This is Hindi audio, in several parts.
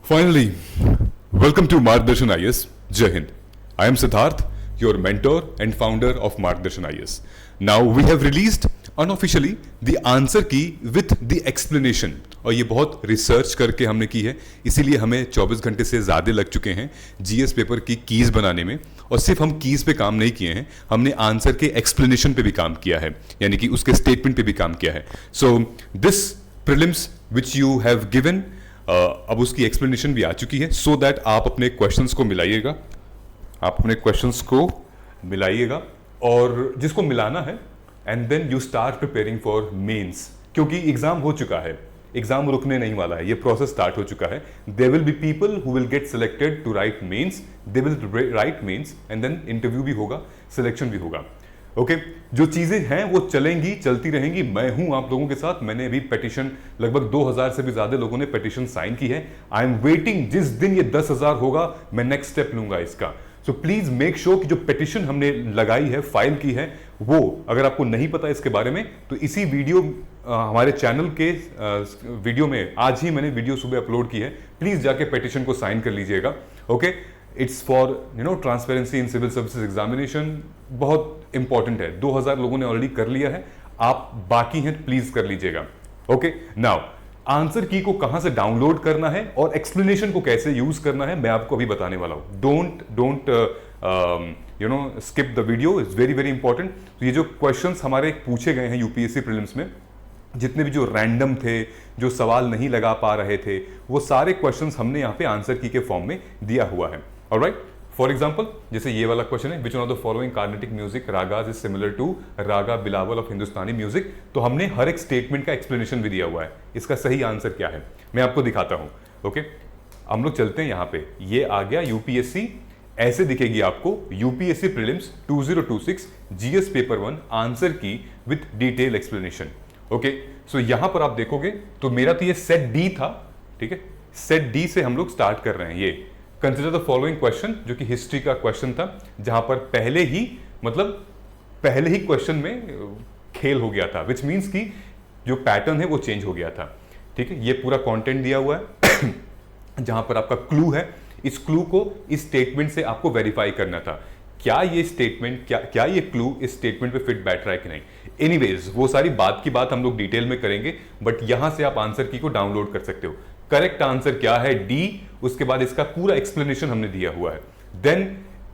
Finally, welcome to Margdarshan IAS. Jai Hind. I am Siddharth, your mentor and founder of Margdarshan IAS. Now we have released unofficially the answer key with the explanation. और ये बहुत रिसर्च करके हमने की है, इसीलिए हमें 24 घंटे से ज़्यादा लग चुके हैं जीएस पेपर की कीज़ बनाने में. और सिर्फ हम कीज़ पे काम नहीं किए हैं, हमने आंसर के एक्सप्लेनेशन पे भी काम किया है, यानी कि उसके स्टेटमेंट पे भी काम किया है. So this prelims which you have given, अब उसकी एक्सप्लेनेशन भी आ चुकी है, सो दैट आप अपने क्वेश्चंस को मिलाइएगा, और जिसको मिलाना है, and then you start preparing for mains, क्योंकि एग्जाम हो चुका है, एग्जाम रुकने नहीं वाला है, ये प्रोसेस स्टार्ट हो चुका है. There will be people who will get selected to write mains, they will write mains and then interview भी होगा, सिलेक्शन भी होगा. ओके जो चीजें हैं वो चलेंगी, चलती रहेंगी. मैं हूं आप लोगों के साथ. मैंने अभी पेटिशन, लगभग 2000 से भी ज्यादा लोगों ने पेटिशन साइन की है. आई एम वेटिंग, जिस दिन ये 10,000 होगा मैं नेक्स्ट स्टेप लूंगा इसका. सो प्लीज मेक श्योर कि जो पेटिशन हमने लगाई है, फाइल की है, वो अगर आपको नहीं पता इसके बारे में, तो इसी वीडियो हमारे चैनल के वीडियो में आज ही मैंने वीडियो सुबह अपलोड की है. प्लीज जाके पेटिशन को साइन कर लीजिएगा. Okay it's for transparency in civil services examination. बहुत इंपॉर्टेंट है. 2000 लोगों ने ऑलरेडी कर लिया है, आप बाकी हैं, प्लीज कर लीजिएगा. ओके नाउ आंसर की को कहां से डाउनलोड करना है और एक्सप्लेनेशन को कैसे यूज करना है मैं आपको अभी बताने वाला हूं. Don't skip the video, is very very important. तो ये जो क्वेश्चंस हमारे पूछे गए हैं यूपीएससी प्रीलिम्स में, जितने भी जो रैंडम थे, जो सवाल नहीं लगा पा रहे थे, वो सारे क्वेश्चंस हमने यहाँ पे आंसर की के फॉर्म में दिया हुआ है. ऑलराइट, फॉर एग्जाम्पल जैसे ये वाला क्वेश्चन है, which one of the following Carnatic music ragas is similar to raga Bilawal of Hindustani music. तो हमने हर एक स्टेटमेंट का एक्सप्लेनेशन भी दिया हुआ है. इसका सही आंसर क्या है मैं आपको दिखाता हूं. ओके हम लोग चलते हैं यहाँ पे. ये आ गया यूपीएससी, ऐसे दिखेगी आपको UPSC prelims 2026 GS paper 1 answer key with detail explanation. Okay so यहां पर आप देखोगे तो मेरा तो ये सेट डी था. ठीक है, सेट डी से हम लोग स्टार्ट कर रहे हैं. ये कंसिडर द फॉलोइंग क्वेश्चन, जो कि हिस्ट्री का क्वेश्चन था, जहां पर पहले ही क्वेश्चन में खेल हो गया था, विच मीन्स कि जो पैटर्न है वो चेंज हो गया था. ठीक है, ये पूरा कंटेंट दिया हुआ है जहां पर आपका क्लू है. इस क्लू को इस स्टेटमेंट से आपको वेरीफाई करना था. क्या ये स्टेटमेंट, क्या ये क्लू इस स्टेटमेंट पे फिट बैठ रहा है कि नहीं. एनीवेज वो सारी बात की बात हम लोग डिटेल में करेंगे, बट यहां से आप आंसर की को डाउनलोड कर सकते हो. करेक्ट आंसर क्या है, डी. उसके बाद इसका पूरा एक्सप्लेनेशन हमने दिया हुआ है. Then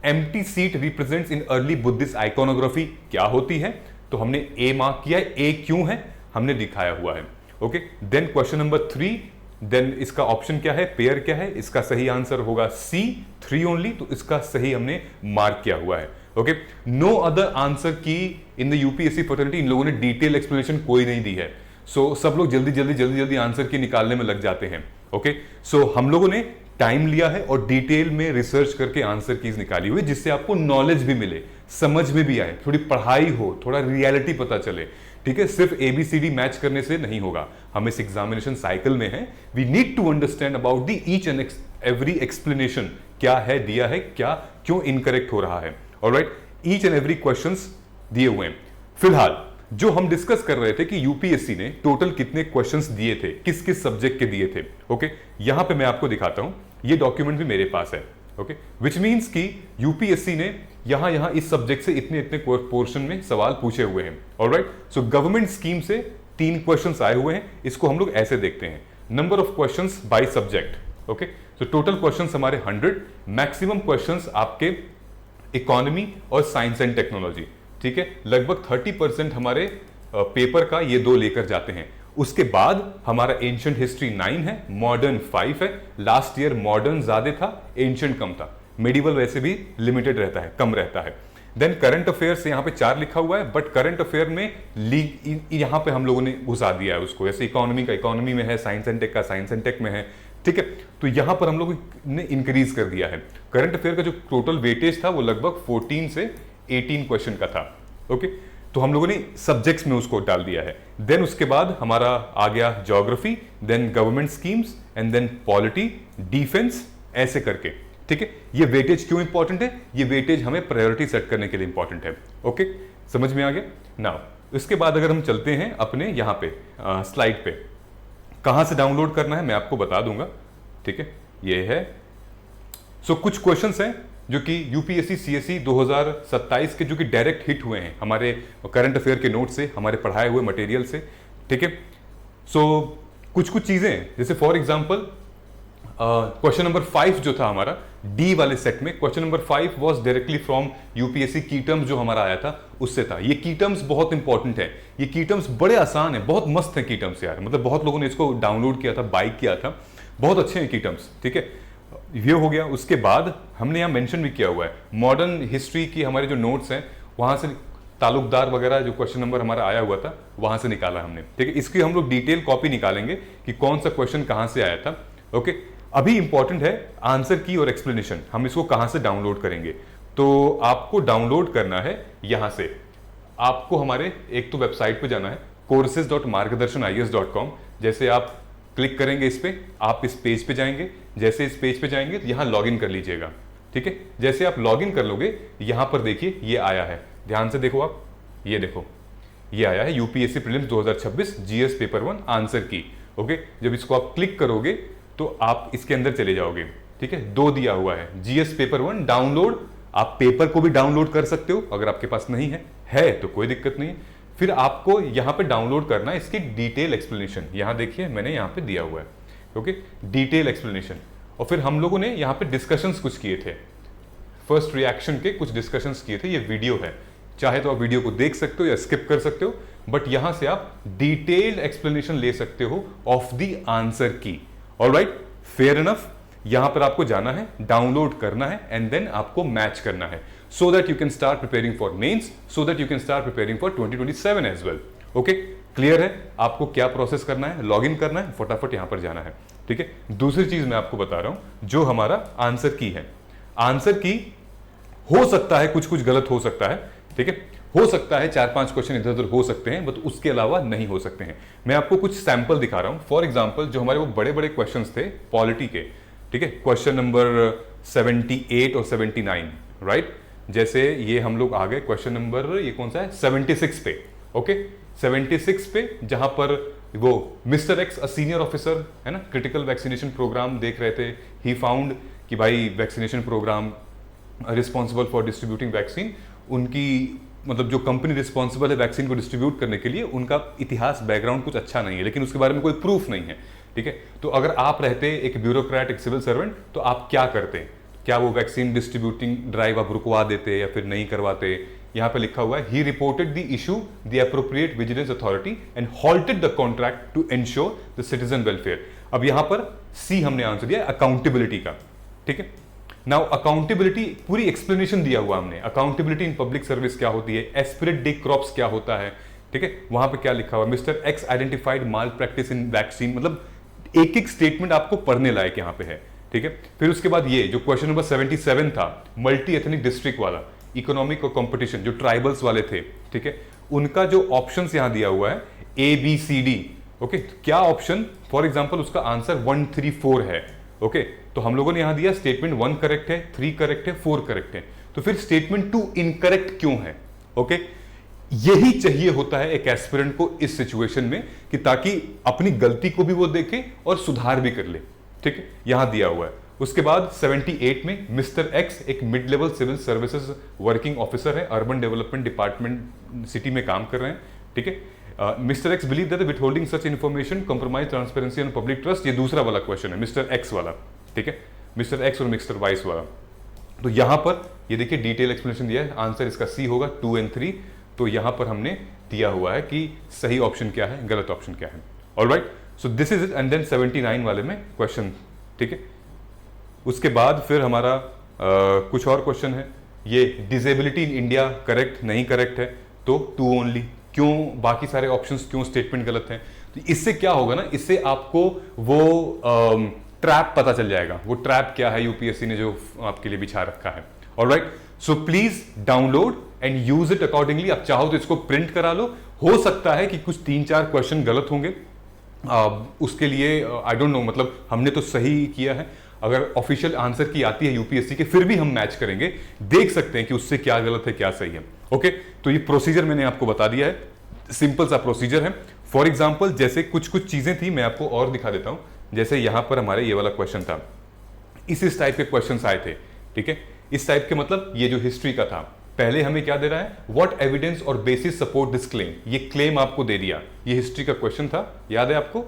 empty seat represents in early Buddhist iconography क्या होती है, तो हमने ए मार्क किया है. ए क्यों है हमने दिखाया हुआ है. Okay then question number 3, then इसका ऑप्शन क्या है, पेयर क्या है, इसका सही आंसर होगा सी, 3 ओनली. तो इसका सही हमने मार्क किया हुआ है. ओके नो अदर आंसर की इन द यूपीएससी फर्टिलिटी. इन लोगों ने डिटेल एक्सप्लेनेशन कोई नहीं दी है. सो सब लोग जल्दी आंसर की निकालने में लग जाते हैं. ओके सो हम लोगों ने टाइम लिया है और डिटेल में रिसर्च करके आंसर कीज निकाली हुई, जिससे आपको नॉलेज भी मिले, समझ में भी आए, थोड़ी पढ़ाई हो, थोड़ा रियलिटी पता चले. ठीक है, सिर्फ एबीसीडी मैच करने से नहीं होगा. हम इस एग्जामिनेशन साइकिल में हैं. We need to understand about the each and every explanation. क्या है दिया है, क्या क्यों इनकरेक्ट हो रहा है. Alright, each and every questions दिए हुए हैं. फिलहाल जो हम डिस्कस कर रहे थे कि यूपीएससी ने टोटल कितने क्वेश्चंस दिए थे, किस किस सब्जेक्ट के दिए थे. ओके यहां पे मैं आपको दिखाता हूं, ये डॉक्यूमेंट भी मेरे पास है. ओके विच मीन्स कि यूपीएससी ने यहां इस सब्जेक्ट से इतने पोर्शन में सवाल पूछे हुए हैं. ऑलराइट सो गवर्नमेंट स्कीम से 3 क्वेश्चंस आए हुए हैं. इसको हम लोग ऐसे देखते हैं, number of questions by subject. Okay so total questions हमारे 100, मैक्सिमम क्वेश्चंस आपके इकोनॉमी और साइंस एंड टेक्नोलॉजी. ठीक है, लगभग 30% हमारे पेपर का ये 2 लेकर जाते हैं. उसके बाद हमारा एंशिएंट हिस्ट्री 9 है, मॉडर्न 5 है. लास्ट ईयर मॉडर्न ज्यादा था, एंशिएंट कम था. मेडिवल वैसे भी लिमिटेड रहता है, कम रहता है. देन करंट अफेयर्स यहाँ पे 4 लिखा हुआ है, बट करंट अफेयर में यहाँ पे हम लोगों ने घुसा दिया है उसको. जैसे इकोनॉमी का इकोनॉमी में है, साइंस एंड टेक का साइंस एंड टेक में है. ठीक है, तो यहां पर हम लोग ने इंक्रीज कर दिया है. करंट अफेयर का जो टोटल वेटेज था वो लगभग 14 से 18 क्वेश्चन का था. ओके तो हम लोगों ने सब्जेक्ट्स में उसको डाल दिया है. देन उसके बाद हमारा आ गया geography, then government schemes and then polity, defence, ऐसे करके. ठीक है, ये वेटेज क्यों इंपॉर्टेंट है, ये वेटेज हमें प्रायोरिटी सेट करने के लिए इंपॉर्टेंट है. ओके समझ में आ गया. नाउ इसके बाद अगर हम चलते हैं अपने यहाँ पे स्लाइड पे, कहां से डाउनलोड करना है मैं आपको बता दूंगा. ठीक है, ये है। सो कुछ क्वेश्चंस हैं जो कि यूपीएससी सीएससी 2027 के जो कि डायरेक्ट हिट हुए हैं हमारे करंट अफेयर के नोट से, हमारे पढ़ाए हुए मटेरियल से, ठीक है। सो कुछ चीजें जैसे फॉर एग्जांपल क्वेश्चन नंबर 5 जो था हमारा डी वाले सेट में, question number 5 was directly from UPSC की टर्म्स जो हमारा आया था उससे था। ये की टर्म्स बहुत इंपॉर्टेंट है, ये की टर्म्स बड़े आसान है, बहुत मस्त है की टर्म्स यार, मतलब बहुत लोगों ने इसको डाउनलोड किया था, बाई किया था, बहुत अच्छे हैं की टर्म्स, ठीक है। ये हो गया। उसके बाद हमने यहाँ मेंशन भी किया हुआ है मॉडर्न हिस्ट्री की हमारे जो नोट्स हैं वहां से ताल्लुकदार वगैरह जो क्वेश्चन नंबर हमारा आया हुआ था वहां से निकाला हमने, ठीक है। इसकी हम लोग डिटेल कॉपी निकालेंगे कि कौन सा क्वेश्चन कहां से आया था, ओके। अभी इंपॉर्टेंट है आंसर की और एक्सप्लेनेशन, हम इसको कहां से डाउनलोड करेंगे। तो आपको डाउनलोड करना है यहां से, आपको हमारे एक तो वेबसाइट पे जाना है courses.margdarshan.is.com। जैसे आप क्लिक करेंगे इस पे, आप इस पेज पे जाएंगे, जैसे इस पेज पे जाएंगे तो यहां लॉगिन कर लीजिएगा, ठीक है। जैसे आप लॉगिन कर लोगे यहां पर देखिए ये आया है, ध्यान से देखो आप, ये देखो ये आया है UPSC prelims 2026 GS paper 1 answer की, ओके। जब इसको आप क्लिक करोगे तो आप इसके अंदर चले जाओगे, ठीक है। 2 दिया हुआ है जीएस पेपर 1 डाउनलोड, आप पेपर को भी डाउनलोड कर सकते हो अगर आपके पास नहीं है तो कोई दिक्कत नहीं है। फिर आपको यहां पे डाउनलोड करना है इसकी डिटेल एक्सप्लेनेशन, यहां देखिए मैंने यहां पे दिया हुआ है, ओके, डिटेल एक्सप्लेनेशन। और फिर हम लोगों ने यहां पे डिस्कशंस कुछ किए थे, फर्स्ट रिएक्शन के कुछ डिस्कशंस किए थे, ये वीडियो है, चाहे तो आप वीडियो को देख सकते हो या स्किप कर सकते हो, बट यहां से आप डिटेल एक्सप्लेनेशन ले सकते हो ऑफ द आंसर की। Alright, fair enough. यहां पर आपको जाना है, डाउनलोड करना है एंड देन आपको मैच करना है so that you can start preparing for mains, so that you can start preparing for 2027 as well. Okay, clear है आपको क्या प्रोसेस करना है, लॉगिन करना है, फटाफट यहां पर जाना है, ठीक है। दूसरी चीज मैं आपको बता रहा हूं जो हमारा आंसर की है, आंसर की हो सकता है कुछ गलत हो सकता है, ठीक है, हो सकता है 4-5 क्वेश्चन इधर उधर हो सकते हैं, बट उसके अलावा नहीं हो सकते हैं। मैं आपको कुछ सैंपल दिखा रहा हूं। फॉर एग्जाम्पल जो हमारे वो बड़े बड़े क्वेश्चन थे पॉलिटी के, ठीक है, क्वेश्चन नंबर 78 और 79, राइट। जैसे ये हम लोग आ गए क्वेश्चन नंबर, ये कौन सा है, 76 पे, ओके, 76 पे, जहां पर वो mister x, a senior officer है ना, क्रिटिकल वैक्सीनेशन प्रोग्राम देख रहे थे, ही फाउंड कि भाई vaccination program responsible for distributing vaccine, उनकी मतलब जो कंपनी रिस्पॉन्सिबल है वैक्सीन को डिस्ट्रीब्यूट करने के लिए, उनका इतिहास बैकग्राउंड कुछ अच्छा नहीं है, लेकिन उसके बारे में कोई प्रूफ नहीं है, ठीक है। तो अगर आप रहते एक ब्यूरोक्रेट, एक सिविल सर्वेंट, तो आप क्या करते, क्या वो वैक्सीन डिस्ट्रीब्यूटिंग ड्राइव आप रुकवा देते या फिर नहीं करवाते। यहां पे लिखा हुआ है he reported the issue the appropriate vigilance authority and halted the contract to ensure the citizen welfare. अब यहां पर सी हमने आंसर दिया अकाउंटेबिलिटी का, ठीक है। नाउ अकाउंटेबिलिटी पूरी एक्सप्लेनेशन दिया हुआ हमने, अकाउंटेबिलिटी इन पब्लिक सर्विस क्या होती है, एस्पिरेट डे क्रॉप्स क्या होता है, ठीक है। वहां पे क्या लिखा हुआ, mister x identified mall practice in vaccine, मतलब एक एक स्टेटमेंट आपको पढ़ने लायक यहां पे है, ठीक है। फिर उसके बाद ये जो क्वेश्चन नंबर 77 था, मल्टी एथनिक डिस्ट्रिक्ट वाला, इकोनॉमिक और कंपटीशन, जो ट्राइबल्स वाले थे, ठीक है, उनका जो ऑप्शंस यहां दिया हुआ है ABCD, ओके, क्या ऑप्शन, फॉर एग्जांपल उसका आंसर 1, 3, 4 है, ओके। तो हम लोगों ने यहां दिया स्टेटमेंट 1 करेक्ट है, 3 करेक्ट है, 4 करेक्ट है, तो फिर स्टेटमेंट 2 इनकरेक्ट क्यों है, ओके। यही चाहिए होता है एक एस्पिरेंट को इस सिचुएशन में, कि ताकि अपनी गलती को भी वो देखे और सुधार भी कर ले, ठीक है, यहां दिया हुआ है। उसके बाद 78 में मिस्टर एक्स एक mid level civil services working officer है, अर्बन डेवलपमेंट डिपार्टमेंट सिटी में काम कर रहे हैं, ठीक है। Mister X believe that withholding such information compromise transparency and public trust, ये दूसरा वाला क्वेश्चन है, मिस्टर एक्स वाला, ठीक है, मिस्टर एक्स और मिस्टर वाइस वाला। तो यहां पर ये देखिए डिटेल एक्सप्लेनेशन दिया है, आंसर इसका सी होगा 2 और 3। तो यहां पर हमने दिया हुआ है कि सही ऑप्शन क्या है, गलत ऑप्शन क्या है। Alright, so this is it. And then 79 वाले में क्वेश्चन, ठीक है। उसके बाद फिर हमारा कुछ और क्वेश्चन है, ये डिसेबिलिटी इन इंडिया करेक्ट नहीं करेक्ट है, तो 2 ओनली, क्यों बाकी सारे ऑप्शंस, क्यों स्टेटमेंट गलत है। तो इससे क्या होगा ना, इससे आपको वो ट्रैप पता चल जाएगा, वो ट्रैप क्या है यूपीएससी ने जो आपके लिए बिछा रखा है। Alright, so please download and use it accordingly. आप चाहो तो इसको प्रिंट करा लो, हो सकता है कि कुछ 3-4 क्वेश्चन गलत होंगे, उसके लिए आई डोंट नो, मतलब हमने तो सही किया है। अगर ऑफिशियल आंसर की आती है यूपीएससी के, फिर भी हम मैच करेंगे, देख सकते हैं कि उससे क्या गलत है क्या सही है, ओके। तो ये प्रोसीजर मैंने आपको बता दिया है, सिंपल सा प्रोसीजर है। फॉर एग्जाम्पल जैसे कुछ चीजें थी, मैं आपको और दिखा देता हूं। जैसे यहां पर हमारे ये वाला क्वेश्चन था, इस टाइप के क्वेश्चंस आए थे, ठीक है। इस टाइप के मतलब ये जो हिस्ट्री का था, पहले हमें क्या दे रहा है, व्हाट एविडेंस और बेसिस सपोर्ट दिस क्लेम, ये क्लेम आपको दे दिया। ये हिस्ट्री का क्वेश्चन था, याद है आपको,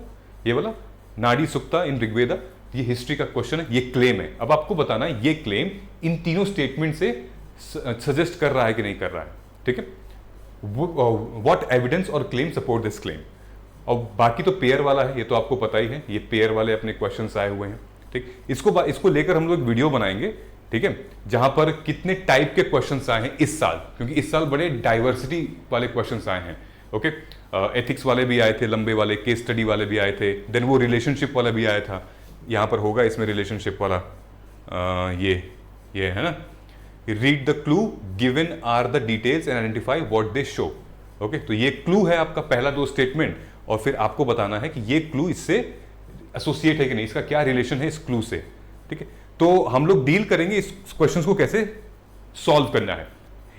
ये वाला नाड़ी सुक्ता इन ऋग्वेदा, ये हिस्ट्री का क्वेश्चन है, ये क्लेम है। अब आपको बताना है ये क्लेम इन तीनों स्टेटमेंट से सजेस्ट कर रहा है कि नहीं कर रहा है, ठीक है। व्हाट एविडेंस और क्लेम सपोर्ट दिस क्लेम। और बाकी तो पेयर वाला है, ये तो आपको पता ही है, ये पेयर वाले अपने क्वेश्चंस आए हुए हैं, ठीक। इसको लेकर हम लोग वीडियो बनाएंगे, ठीक है, जहां पर कितने टाइप के क्वेश्चंस आए हैं इस साल, क्योंकि इस साल बड़े डाइवर्सिटी वाले क्वेश्चंस आए हैं, ओके। एथिक्स वाले भी आए थे, लंबे वाले, केस स्टडी वाले भी आए थे, देन वो रिलेशनशिप वाला भी आया था, यहां पर होगा इसमें रिलेशनशिप वाला, ये है ना, read the clue given are the details and identify what they show, okay. तो ये क्लू है आपका पहला 2 स्टेटमेंट, और फिर आपको बताना है कि ये क्लू इससे एसोसिएट है कि नहीं, इसका क्या रिलेशन है इस क्लू से, ठीक है। तो हम लोग डील करेंगे इस क्वेश्चंस को कैसे सॉल्व करना है।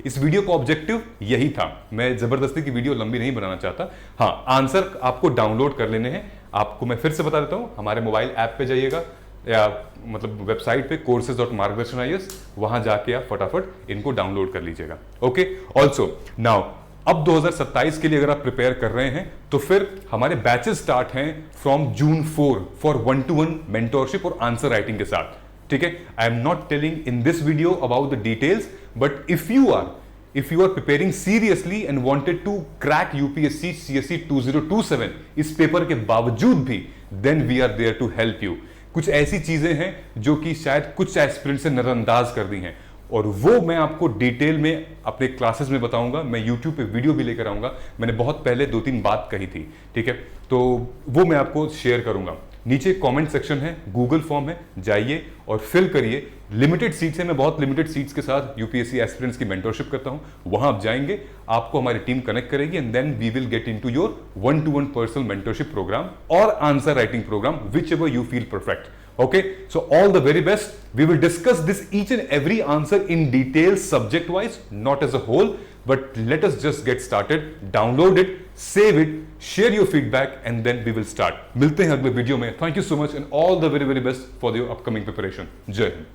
इस वीडियो का ऑब्जेक्टिव यही था, मैं जबरदस्ती की वीडियो लंबी नहीं बनाना चाहता। हाँ, आंसर आपको डाउनलोड कर लेने हैं। आपको मैं फिर से बता देता हूं, हमारे मोबाइल ऐप पे जाइएगा, या मतलब वेबसाइट पे courses.margdarshan.is, वहां जाके आप फटाफट इनको डाउनलोड कर लीजिएगा, ओके। ऑल्सो नाउ अब 2027 के लिए अगर आप प्रिपेयर कर रहे हैं तो फिर हमारे बैचेस स्टार्ट हैं from June 4 for 1-to-1 mentorship और आंसर राइटिंग के साथ, ठीक है। I am not telling in this video about the details, but if you are preparing seriously and wanted to crack UPSC CSC 2027 इस पेपर के बावजूद भी, then we are there to help you. कुछ ऐसी चीजें हैं जो कि शायद कुछ एस्पिरेंट्स से नजरअंदाज कर दी हैं, और वो मैं आपको डिटेल में अपने क्लासेस में बताऊंगा। मैं यूट्यूब पे वीडियो भी लेकर आऊंगा, मैंने बहुत पहले 2-3 बात कही थी, ठीक है, तो वो मैं आपको शेयर करूंगा। नीचे कमेंट सेक्शन है, गूगल फॉर्म है, जाइए और फिल करिए। लिमिटेड सीट्स है, मैं बहुत लिमिटेड सीट्स के साथ यूपीएससी एस्पिरेंट्स की मेंटरशिप करता हूं, वहां आप जाएंगे, आपको हमारी टीम कनेक्ट करेगी, and then we will get into your 1-to-1 personal mentorship program और answer writing program, whichever you feel perfect, okay. So all the very best. We will discuss this each and every answer in detail subject wise, not as a whole, but let us just get started. Download it, save it, share your feedback, and then we will start. मिलते हैं अगले वीडियो में। Thank you so much and all the very best for your upcoming preparation. जय हिंद।